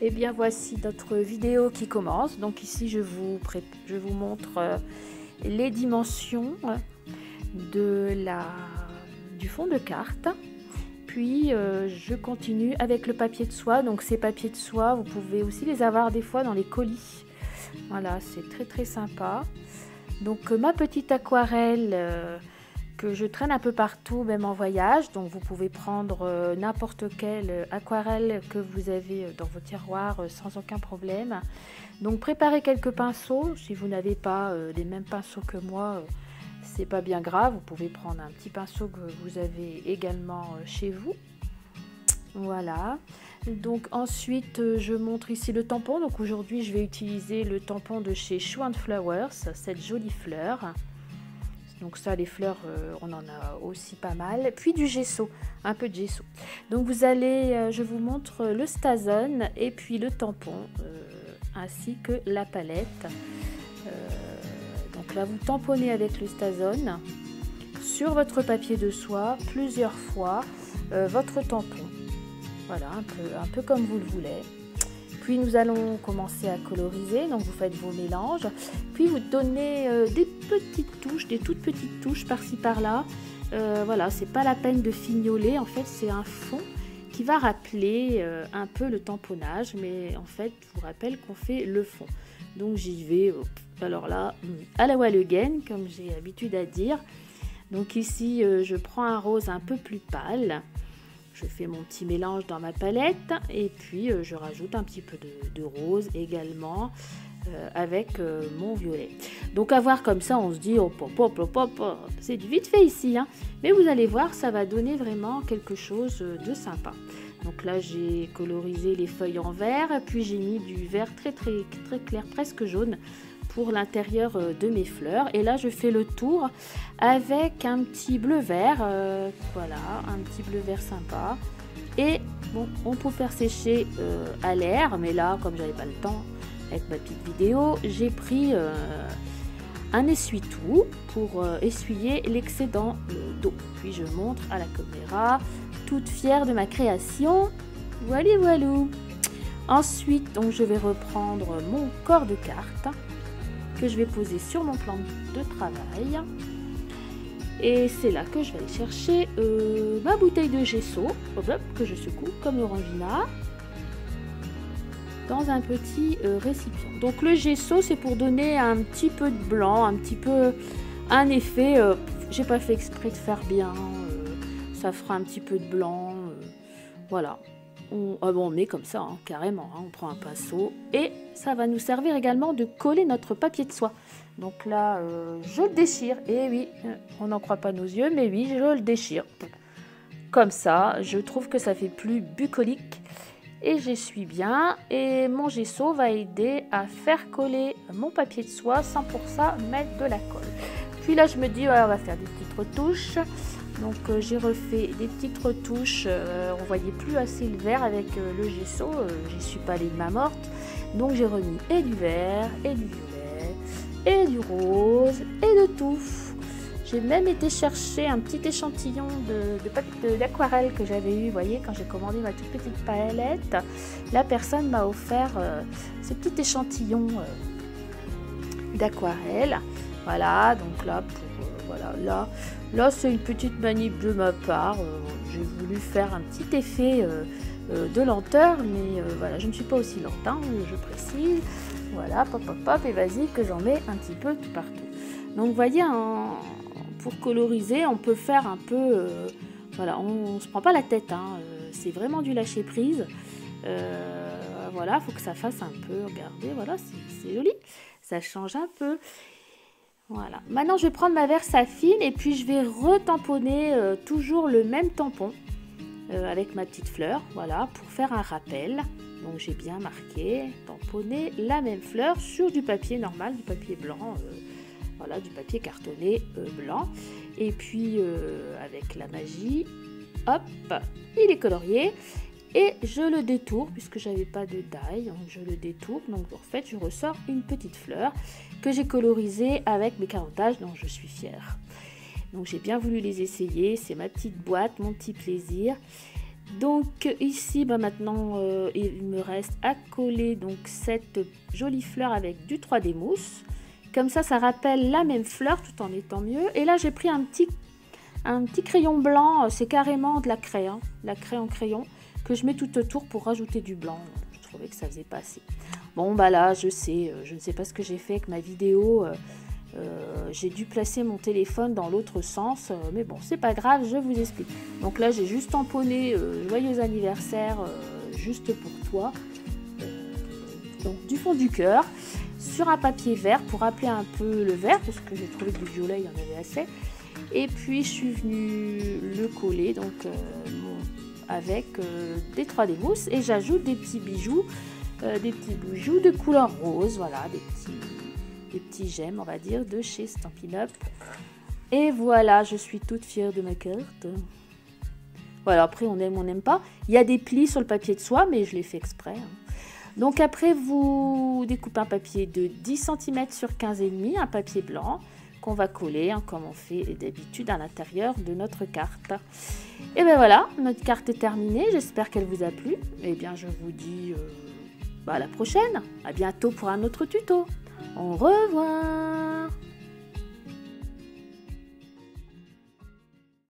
Et bien voici notre vidéo qui commence. Donc ici je vous montre les dimensions du fond de carte. Puis je continue avec le papier de soie. Donc ces papiers de soie, vous pouvez aussi les avoir des fois dans les colis. Voilà, c'est très sympa. Donc ma petite aquarelle que je traîne un peu partout, même en voyage. Donc vous pouvez prendre n'importe quelle aquarelle que vous avez dans vos tiroirs sans aucun problème. Donc préparez quelques pinceaux. Si vous n'avez pas les mêmes pinceaux que moi, c'est pas bien grave. Vous pouvez prendre un petit pinceau que vous avez également chez vous. Voilà. Donc ensuite je montre ici le tampon. Donc aujourd'hui je vais utiliser le tampon de chez Shoe and Flowers, cette jolie fleur. Donc ça, les fleurs, on en a aussi pas mal. Puis du gesso, un peu de gesso. Donc vous allez, je vous montre le StaZone et puis le tampon, ainsi que la palette. Donc là, vous tamponnez avec le StaZone sur votre papier de soie plusieurs fois votre tampon. Voilà, un peu comme vous le voulez. Puis nous allons commencer à coloriser, donc vous faites vos mélanges, puis vous donnez des petites touches, des toutes petites touches par-ci par-là. Voilà, c'est pas la peine de fignoler, en fait c'est un fond qui va rappeler un peu le tamponnage, mais en fait je vous rappelle qu'on fait le fond. Donc j'y vais, alors là, à la wall again, comme j'ai l'habitude à dire. Donc ici je prends un rose un peu plus pâle. Je fais mon petit mélange dans ma palette et puis je rajoute un petit peu de rose également avec mon violet. Donc à voir comme ça, on se dit, c'est du vite fait ici, hein. Mais vous allez voir, ça va donner vraiment quelque chose de sympa. Donc là, j'ai colorisé les feuilles en vert, puis j'ai mis du vert très clair, presque jaune, pour l'intérieur de mes fleurs. Et là je fais le tour avec un petit bleu vert, voilà, un petit bleu vert sympa. Et bon, on peut faire sécher à l'air, mais là comme j'avais pas le temps avec ma petite vidéo, j'ai pris un essuie-tout pour essuyer l'excédent d'eau. Puis je montre à la caméra, toute fière de ma création. Voilà. Ensuite donc je vais reprendre mon corps de carte que je vais poser sur mon plan de travail, et c'est là que je vais aller chercher ma bouteille de gesso que je secoue comme l'orangina dans un petit récipient. Donc le gesso, c'est pour donner un petit peu de blanc, un petit peu un effet, j'ai pas fait exprès de faire bien, ça fera un petit peu de blanc, voilà. On met comme ça, hein, carrément, hein, on prend un pinceau et ça va nous servir également de coller notre papier de soie. Donc là, je le déchire, et oui, on n'en croit pas nos yeux, mais oui, je le déchire. Comme ça, je trouve que ça fait plus bucolique et j'essuie bien. Et mon gesso va aider à faire coller mon papier de soie sans pour ça mettre de la colle. Puis là, je me dis, ouais, on va faire des petites retouches. Donc j'ai refait des petites retouches, on voyait plus assez le vert avec le gesso, j'y suis pas allée de main morte. Donc j'ai remis et du vert, et du violet, et du rose, et de tout. J'ai même été chercher un petit échantillon d'aquarelle que j'avais eu, vous voyez, quand j'ai commandé ma toute petite palette. La personne m'a offert ce petit échantillon d'aquarelle. Voilà, donc là, voilà, là c'est une petite manip de ma part. J'ai voulu faire un petit effet de lenteur, mais voilà, je ne suis pas aussi lente, hein, je précise. Voilà, pop, et vas-y que j'en mets un petit peu tout partout. Donc vous voyez, pour coloriser, on peut faire un peu, voilà, on se prend pas la tête, hein, c'est vraiment du lâcher prise. Voilà, faut que ça fasse un peu, regardez, voilà, c'est joli, ça change un peu. Voilà, maintenant je vais prendre ma Versafine et puis je vais retamponner toujours le même tampon avec ma petite fleur, voilà, pour faire un rappel. Donc j'ai bien marqué, tamponner la même fleur sur du papier normal, du papier blanc, voilà, du papier cartonné blanc. Et puis avec la magie, hop, il est colorié. Et je le détourne, puisque j'avais pas de die, donc je le détourne. Donc en fait, je ressors une petite fleur que j'ai colorisée avec mes carottages, dont je suis fière. Donc j'ai bien voulu les essayer, c'est ma petite boîte, mon petit plaisir. Donc ici, maintenant, il me reste à coller donc cette jolie fleur avec du 3D mousse. Comme ça rappelle la même fleur tout en étant mieux. Et là, j'ai pris un petit crayon blanc, c'est carrément de la craie, hein, la craie en crayon, que je mets tout autour pour rajouter du blanc. Je trouvais que ça faisait pas assez. Bon, bah là, je ne sais pas ce que j'ai fait avec ma vidéo. J'ai dû placer mon téléphone dans l'autre sens, mais bon, c'est pas grave, je vous explique. Donc là, j'ai juste tamponné joyeux anniversaire, juste pour toi. Donc du fond du cœur, sur un papier vert pour rappeler un peu le vert, parce que j'ai trouvé que du violet, il y en avait assez. Et puis je suis venue le coller donc avec des 3D mousse et j'ajoute des petits bijoux de couleur rose, voilà, des petits gemmes, on va dire, de chez Stampin' Up. Et voilà, je suis toute fière de ma carte. Voilà, après on aime, on n'aime pas. Il y a des plis sur le papier de soie, mais je l'ai fait exprès, hein. Donc après, vous découpez un papier de 10 cm sur 15,5, un papier blanc qu'on va coller, hein, comme on fait d'habitude à l'intérieur de notre carte. Et bien voilà, notre carte est terminée, j'espère qu'elle vous a plu. Et bien je vous dis à la prochaine, à bientôt pour un autre tuto. Au revoir.